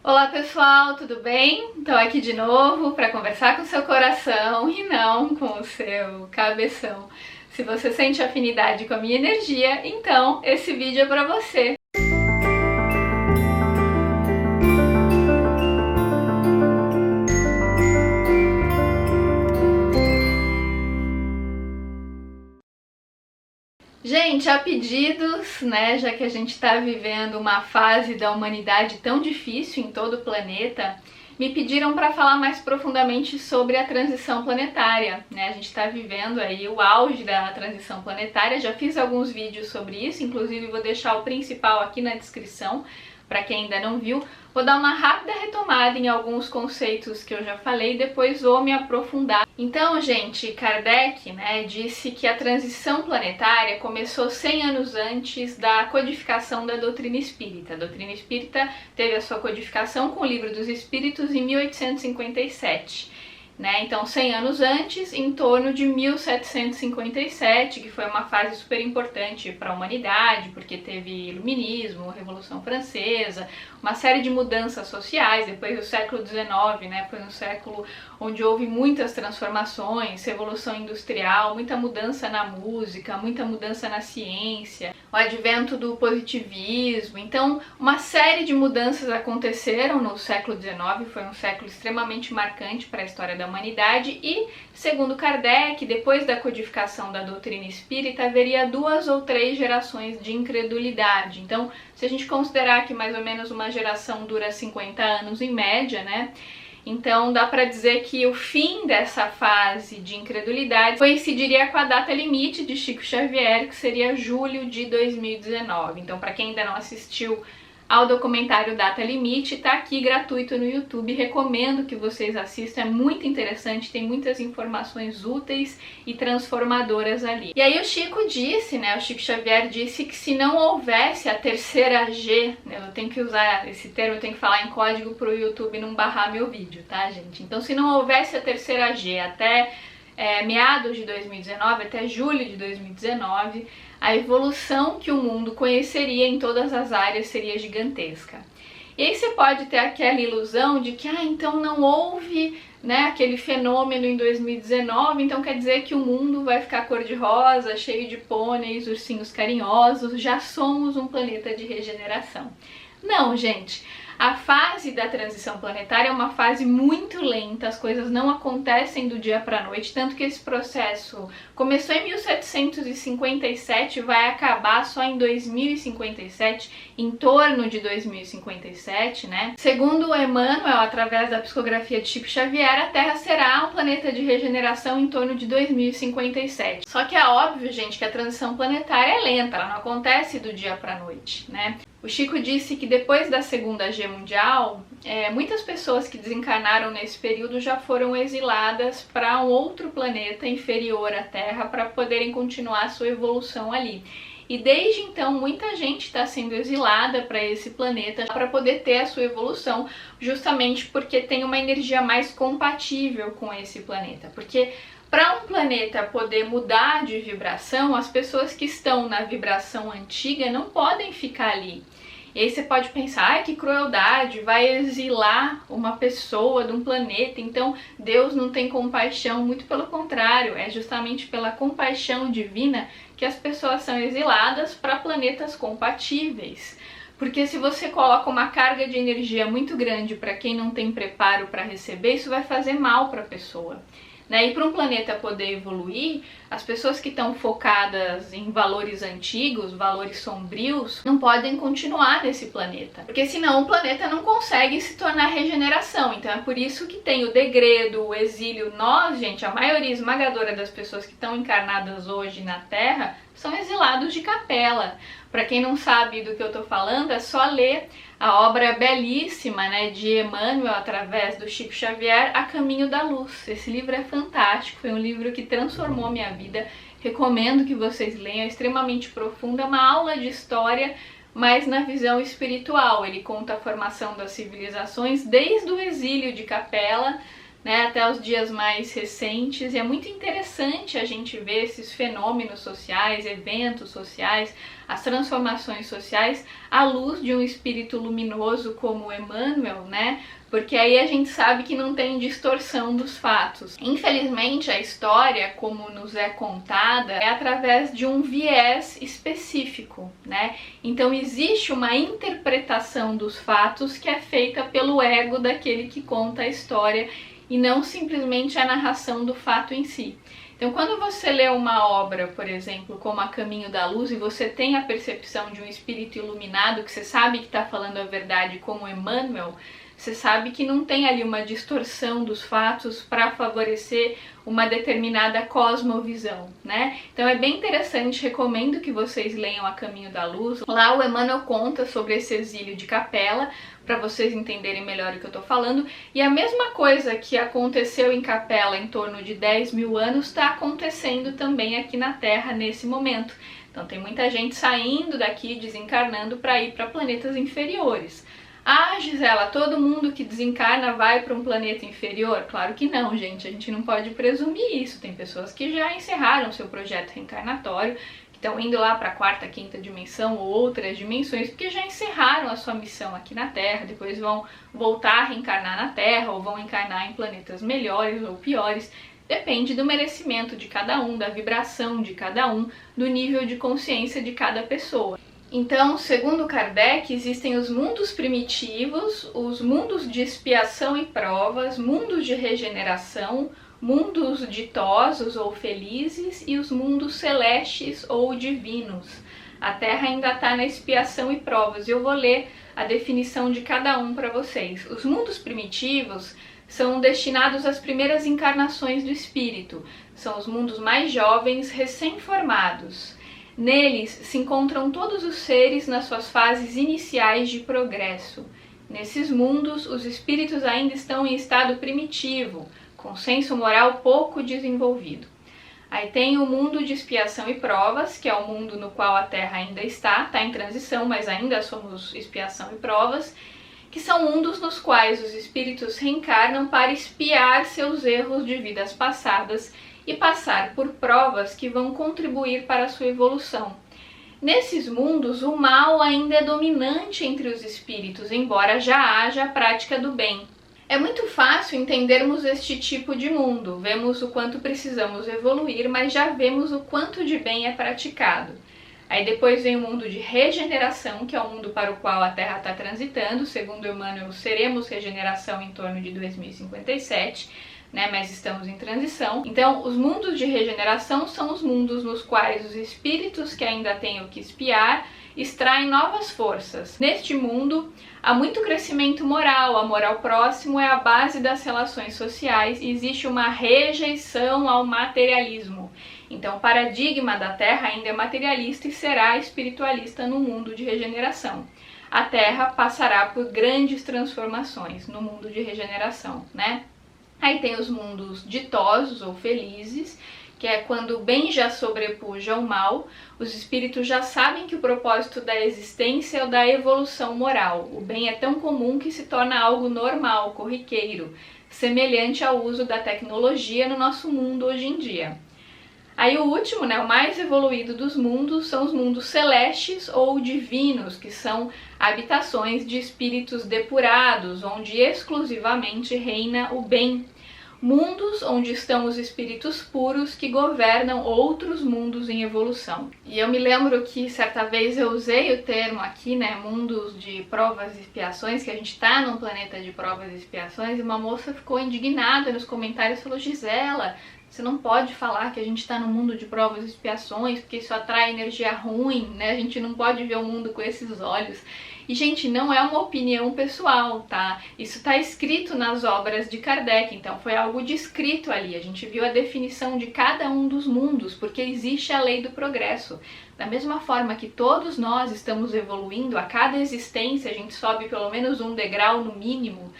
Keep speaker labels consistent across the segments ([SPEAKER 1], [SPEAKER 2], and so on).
[SPEAKER 1] Olá pessoal, tudo bem? Estou aqui de novo para conversar com o seu coração e não com o seu cabeção. Se você sente afinidade com a minha energia, então esse vídeo é para você. Gente, a pedidos, né, já que a gente está vivendo uma fase da humanidade tão difícil em todo o planeta, me pediram para falar mais profundamente sobre a transição planetária, né? A gente está vivendo aí o auge da transição planetária, já fiz alguns vídeos sobre isso, inclusive vou deixar o principal aqui na descrição, para quem ainda não viu. Vou dar uma rápida retomada em alguns conceitos que eu já falei e depois vou me aprofundar. Então, gente, Kardec, né, disse que a transição planetária começou 100 anos antes da codificação da doutrina espírita. A doutrina espírita teve a sua codificação com o Livro dos Espíritos em 1857. Então 100 anos antes, em torno de 1757, que foi uma fase super importante para a humanidade, porque teve iluminismo, Revolução Francesa, uma série de mudanças sociais. Depois do século XIX, foi um século onde houve muitas transformações, revolução industrial, muita mudança na música, muita mudança na ciência, o advento do positivismo. Então uma série de mudanças aconteceram no século XIX, foi um século extremamente marcante para a história da humanidade e, segundo Kardec, depois da codificação da doutrina espírita, haveria 2 ou 3 gerações de incredulidade. Então, se a gente considerar que mais ou menos uma geração dura 50 anos em média, então dá para dizer que o fim dessa fase de incredulidade coincidiria com a data limite de Chico Xavier, que seria julho de 2019. Então, para quem ainda não assistiu ao documentário Data Limite, tá aqui gratuito no YouTube, recomendo que vocês assistam, é muito interessante, tem muitas informações úteis e transformadoras ali. E aí o Chico disse, o Chico Xavier disse que se não houvesse a terceira G, eu tenho que usar esse termo, eu tenho que falar em código pro YouTube não barrar meu vídeo, tá, gente? Então, se não houvesse a terceira G até meados de 2019, até julho de 2019, a evolução que o mundo conheceria em todas as áreas seria gigantesca. E aí você pode ter aquela ilusão de que, então não houve aquele fenômeno em 2019, então quer dizer que o mundo vai ficar cor-de-rosa, cheio de pôneis, ursinhos carinhosos, já somos um planeta de regeneração. Não, gente. A fase da transição planetária é uma fase muito lenta, as coisas não acontecem do dia para a noite, tanto que esse processo começou em 1757 e vai acabar só em 2057, em torno de 2057, Segundo Emmanuel, através da psicografia de Chico Xavier, a Terra será um planeta de regeneração em torno de 2057. Só que é óbvio, gente, que a transição planetária é lenta, ela não acontece do dia para a noite, O Chico disse que depois da Segunda Guerra Mundial, muitas pessoas que desencarnaram nesse período já foram exiladas para um outro planeta inferior à Terra para poderem continuar a sua evolução ali. E desde então muita gente está sendo exilada para esse planeta para poder ter a sua evolução, justamente porque tem uma energia mais compatível com esse planeta. Porque para um planeta poder mudar de vibração, as pessoas que estão na vibração antiga não podem ficar ali. E aí você pode pensar, que crueldade, vai exilar uma pessoa de um planeta, então Deus não tem compaixão. Muito pelo contrário, é justamente pela compaixão divina que as pessoas são exiladas para planetas compatíveis. Porque se você coloca uma carga de energia muito grande para quem não tem preparo para receber, isso vai fazer mal para a pessoa. E para um planeta poder evoluir, as pessoas que estão focadas em valores antigos, valores sombrios, não podem continuar nesse planeta. Porque senão o planeta não consegue se tornar regeneração. Então é por isso que tem o degredo, o exílio. Nós, gente, a maioria esmagadora das pessoas que estão encarnadas hoje na Terra são exilados de capela. Para quem não sabe do que eu estou falando, é só ler a obra belíssima de Emmanuel, através do Chico Xavier, A Caminho da Luz. Esse livro é fantástico, foi um livro que transformou minha vida, recomendo que vocês leiam, é extremamente profundo, é uma aula de história, mas na visão espiritual. Ele conta a formação das civilizações desde o exílio de capela né, até os dias mais recentes, e é muito interessante a gente ver esses fenômenos sociais, eventos sociais, as transformações sociais à luz de um espírito luminoso como Emmanuel, né? Porque aí a gente sabe que não tem distorção dos fatos. Infelizmente, a história, como nos é contada, é através de um viés específico, né? Então existe uma interpretação dos fatos que é feita pelo ego daquele que conta a história e não simplesmente a narração do fato em si. Então, quando você lê uma obra, por exemplo, como A Caminho da Luz, e você tem a percepção de um espírito iluminado, que você sabe que está falando a verdade como Emmanuel, você sabe que não tem ali uma distorção dos fatos para favorecer uma determinada cosmovisão, né? Então é bem interessante, recomendo que vocês leiam A Caminho da Luz. Lá o Emmanuel conta sobre esse exílio de Capela, para vocês entenderem melhor o que eu estou falando. E a mesma coisa que aconteceu em Capela em torno de 10 mil anos está acontecendo também aqui na Terra nesse momento. Então tem muita gente saindo daqui, desencarnando para ir para planetas inferiores. Ah, Gisela, todo mundo que desencarna vai para um planeta inferior? Claro que não, gente. A gente não pode presumir isso. Tem pessoas que já encerraram seu projeto reencarnatório, que estão indo lá para a quarta, quinta dimensão ou outras dimensões, porque já encerraram a sua missão aqui na Terra, depois vão voltar a reencarnar na Terra ou vão encarnar em planetas melhores ou piores. Depende do merecimento de cada um, da vibração de cada um, do nível de consciência de cada pessoa. Então, segundo Kardec, existem os mundos primitivos, os mundos de expiação e provas, mundos de regeneração, mundos ditosos ou felizes e os mundos celestes ou divinos. A Terra ainda está na expiação e provas, e eu vou ler a definição de cada um para vocês. Os mundos primitivos são destinados às primeiras encarnações do espírito, são os mundos mais jovens, recém-formados. Neles se encontram todos os seres nas suas fases iniciais de progresso. Nesses mundos, os espíritos ainda estão em estado primitivo, com senso moral pouco desenvolvido. Aí tem o mundo de expiação e provas, que é o mundo no qual a Terra ainda está em transição, mas ainda somos expiação e provas, que são mundos nos quais os espíritos reencarnam para expiar seus erros de vidas passadas e passar por provas que vão contribuir para a sua evolução. Nesses mundos, o mal ainda é dominante entre os espíritos, embora já haja a prática do bem. É muito fácil entendermos este tipo de mundo, vemos o quanto precisamos evoluir, mas já vemos o quanto de bem é praticado. Aí depois vem o mundo de regeneração, que é o mundo para o qual a Terra está transitando. Segundo Emmanuel, seremos regeneração em torno de 2057, mas estamos em transição. Então, os mundos de regeneração são os mundos nos quais os espíritos que ainda têm o que expiar extraem novas forças. Neste mundo, há muito crescimento moral, amor ao próximo é a base das relações sociais e existe uma rejeição ao materialismo. Então, o paradigma da Terra ainda é materialista e será espiritualista no mundo de regeneração. A Terra passará por grandes transformações no mundo de regeneração, Aí tem os mundos ditosos ou felizes, que é quando o bem já sobrepuja o mal, os espíritos já sabem que o propósito da existência é o da evolução moral. O bem é tão comum que se torna algo normal, corriqueiro, semelhante ao uso da tecnologia no nosso mundo hoje em dia. Aí o último, o mais evoluído dos mundos, são os mundos celestes ou divinos, que são habitações de espíritos depurados, onde exclusivamente reina o bem. Mundos onde estão os espíritos puros que governam outros mundos em evolução. E eu me lembro que certa vez eu usei o termo aqui, mundos de provas e expiações, que a gente está num planeta de provas e expiações, e uma moça ficou indignada nos comentários e falou: Gisela, você não pode falar que a gente está no mundo de provas e expiações, porque isso atrai energia ruim, A gente não pode ver o mundo com esses olhos. E, gente, não é uma opinião pessoal, tá? Isso está escrito nas obras de Kardec, então foi algo descrito ali. A gente viu a definição de cada um dos mundos, porque existe a lei do progresso. Da mesma forma que todos nós estamos evoluindo, a cada existência a gente sobe pelo menos um degrau no mínimo,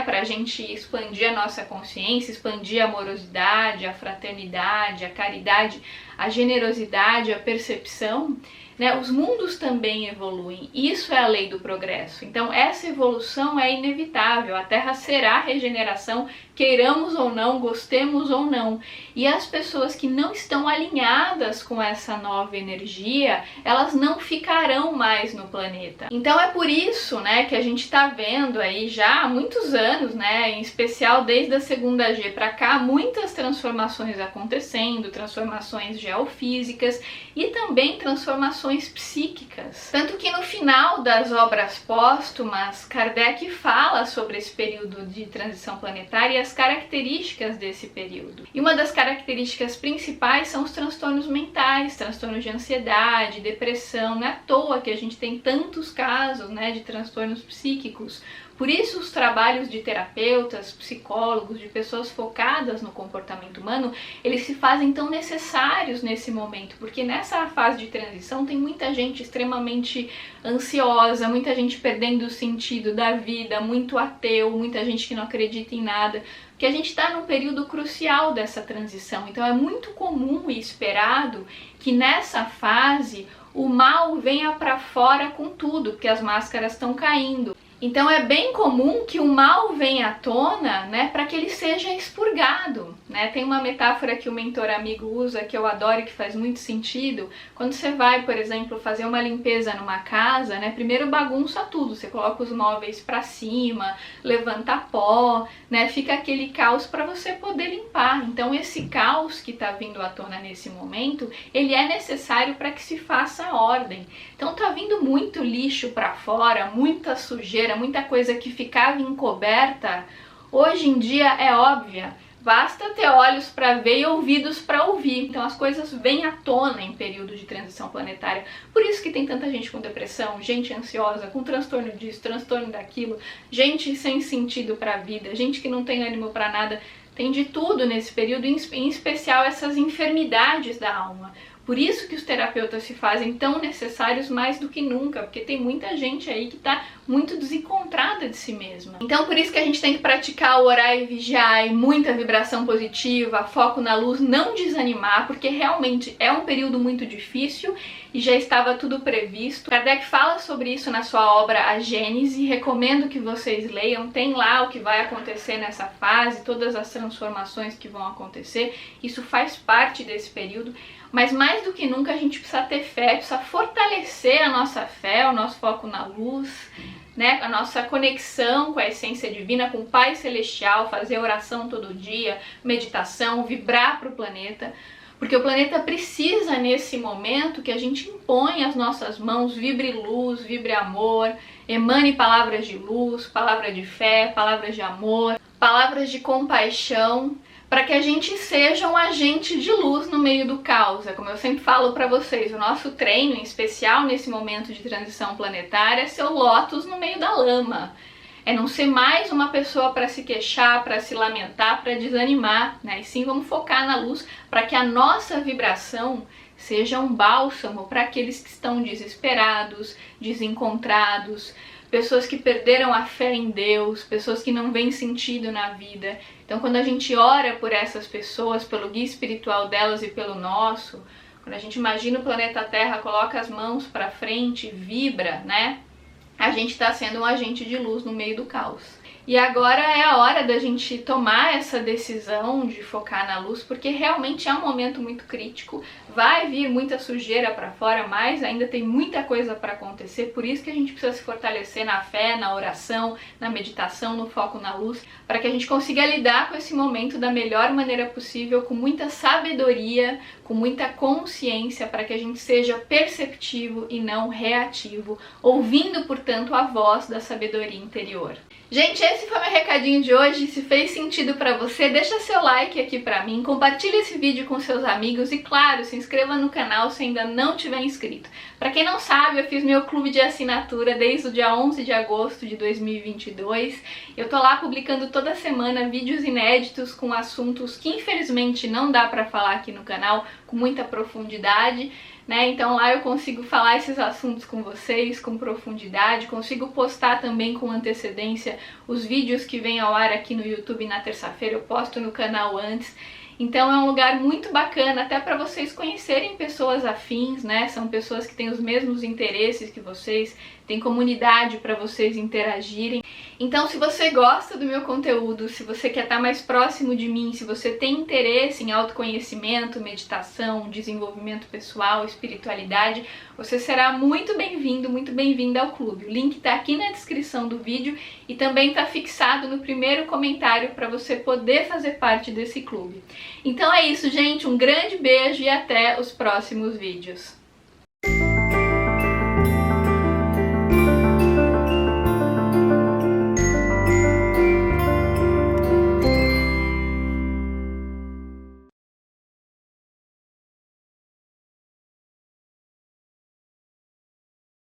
[SPEAKER 1] para a gente expandir a nossa consciência, expandir a amorosidade, a fraternidade, a caridade, a generosidade, a percepção. né? Os mundos também evoluem. Isso é a lei do progresso. Então essa evolução é inevitável. A Terra será regeneração, queiramos ou não, gostemos ou não. E as pessoas que não estão alinhadas com essa nova energia, elas não ficarão mais no planeta. Então é por isso, né, que a gente está vendo aí já há muitos anos, né, em especial desde a segunda G para cá, muitas transformações acontecendo, transformações geofísicas e também transformações psíquicas. Tanto que no final das obras póstumas, Kardec fala sobre esse período de transição planetária e as características desse período. E uma das características principais são os transtornos mentais, transtornos de ansiedade, depressão. Não é à toa que a gente tem tantos casos, né, de transtornos psíquicos. Por isso os trabalhos de terapeutas, psicólogos, de pessoas focadas no comportamento humano, eles se fazem tão necessários nesse momento, porque nessa fase de transição tem muita gente extremamente ansiosa, muita gente perdendo o sentido da vida, muito ateu, muita gente que não acredita em nada, porque a gente está num período crucial dessa transição. Então é muito comum e esperado que nessa fase o mal venha para fora com tudo, porque as máscaras estão caindo. Então é bem comum que o mal venha à tona, né, para que ele seja expurgado, né? Tem uma metáfora que o mentor amigo usa que eu adoro e que faz muito sentido. Quando você vai, por exemplo, fazer uma limpeza numa casa, né, primeiro bagunça tudo, você coloca os móveis para cima, levanta pó, né, fica aquele caos para você poder limpar. Então esse caos que está vindo à tona nesse momento, ele é necessário para que se faça ordem. Então tá vindo muito lixo para fora, muita sujeira, muita coisa que ficava encoberta, hoje em dia é óbvia. Basta ter olhos para ver e ouvidos para ouvir. Então as coisas vêm à tona em período de transição planetária. Por isso que tem tanta gente com depressão, gente ansiosa, com transtorno disso, transtorno daquilo, gente sem sentido para a vida, gente que não tem ânimo para nada. Tem de tudo nesse período, em especial essas enfermidades da alma. Por isso que os terapeutas se fazem tão necessários mais do que nunca, porque tem muita gente aí que está muito desencontrada de si mesma. Então por isso que a gente tem que praticar o orar e vigiar, e muita vibração positiva, foco na luz, não desanimar, porque realmente é um período muito difícil e já estava tudo previsto. Kardec fala sobre isso na sua obra A Gênese, recomendo que vocês leiam, tem lá o que vai acontecer nessa fase, todas as transformações que vão acontecer, isso faz parte desse período. Mas mais do que nunca a gente precisa ter fé, precisa fortalecer a nossa fé, o nosso foco na luz, né? A nossa conexão com a essência divina, com o Pai Celestial, fazer oração todo dia, meditação, vibrar para o planeta. Porque o planeta precisa nesse momento que a gente imponha as nossas mãos, vibre luz, vibre amor, emane palavras de luz, palavra de fé, palavras de amor, palavras de compaixão, para que a gente seja um agente de luz no meio do caos. É como eu sempre falo para vocês, o nosso treino, em especial nesse momento de transição planetária, é ser o lótus no meio da lama. É não ser mais uma pessoa para se queixar, para se lamentar, para desanimar, né? E sim vamos focar na luz para que a nossa vibração seja um bálsamo para aqueles que estão desesperados, desencontrados, pessoas que perderam a fé em Deus, pessoas que não veem sentido na vida. Então quando a gente ora por essas pessoas, pelo guia espiritual delas e pelo nosso, quando a gente imagina o planeta Terra, coloca as mãos para frente, vibra, né? A gente está sendo um agente de luz no meio do caos. E agora é a hora da gente tomar essa decisão de focar na luz, porque realmente é um momento muito crítico. Vai vir muita sujeira para fora, mas ainda tem muita coisa para acontecer. Por isso que a gente precisa se fortalecer na fé, na oração, na meditação, no foco na luz, para que a gente consiga lidar com esse momento da melhor maneira possível, com muita sabedoria, com muita consciência, para que a gente seja perceptivo e não reativo, ouvindo, portanto, a voz da sabedoria interior. Gente, esse foi meu recadinho de hoje. Se fez sentido pra você, deixa seu like aqui pra mim, compartilha esse vídeo com seus amigos e, claro, se inscreva no canal se ainda não tiver inscrito. Pra quem não sabe, eu fiz meu clube de assinatura desde o dia 11 de agosto de 2022. Eu tô lá publicando toda semana vídeos inéditos com assuntos que infelizmente não dá pra falar aqui no canal com muita profundidade, né? Então lá eu consigo falar esses assuntos com vocês com profundidade, consigo postar também com antecedência os vídeos que vêm ao ar aqui no YouTube na terça-feira, eu posto no canal antes. Então é um lugar muito bacana até para vocês conhecerem pessoas afins, né? São pessoas que têm os mesmos interesses que vocês, tem comunidade para vocês interagirem. Então, se você gosta do meu conteúdo, se você quer estar mais próximo de mim, se você tem interesse em autoconhecimento, meditação, desenvolvimento pessoal, espiritualidade, você será muito bem-vindo, muito bem-vinda ao clube. O link está aqui na descrição do vídeo e também está fixado no primeiro comentário para você poder fazer parte desse clube. Então é isso, gente. Um grande beijo e até os próximos vídeos.